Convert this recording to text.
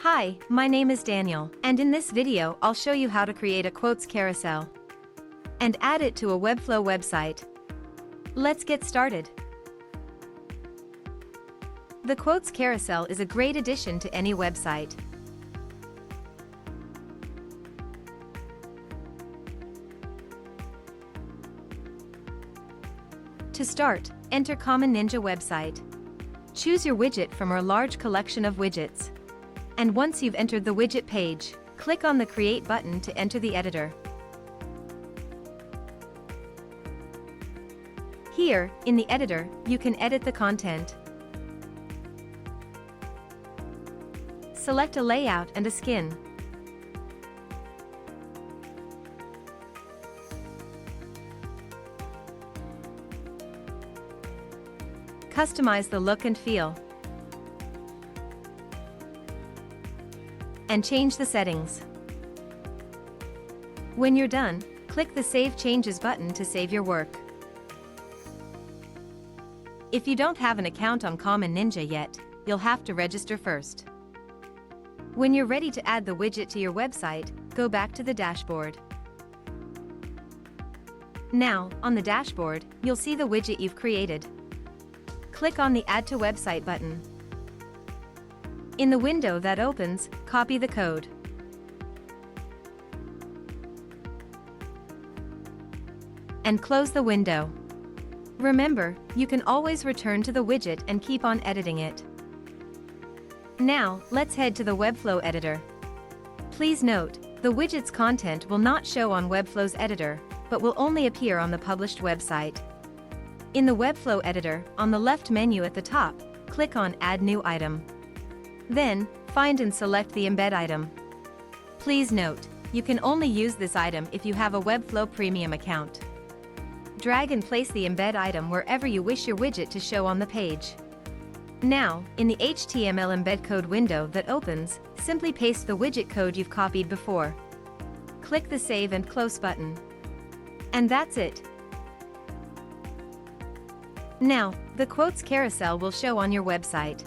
Hi, my name is Daniel, and in this video I'll show you how to create a quotes carousel and add it to a Webflow website. Let's get started. The quotes carousel is a great addition to any website. To start, enter Common Ninja website. Choose your widget from our large collection of widgets. And once you've entered the widget page, click on the Create button to enter the editor. Here, in the editor, you can edit the content. Select a layout and a skin. Customize the look and feel. And change the settings. When you're done, click the Save Changes button to save your work. If you don't have an account on Common Ninja yet, you'll have to register first. When you're ready to add the widget to your website, go back to the dashboard. Now, on the dashboard, you'll see the widget you've created. Click on the Add to Website button. In the window that opens, copy the code. And close the window. Remember, you can always return to the widget and keep on editing it. Now, let's head to the Webflow editor. Please note, the widget's content will not show on Webflow's editor, but will only appear on the published website. In the Webflow editor, on the left menu at the top, click on Add New Item. Then, find and select the embed item. Please note, you can only use this item if you have a Webflow Premium account. Drag and place the embed item wherever you wish your widget to show on the page. Now, in the HTML embed code window that opens, simply paste the widget code you've copied before. Click the Save and Close button. And that's it. Now, the quotes carousel will show on your website.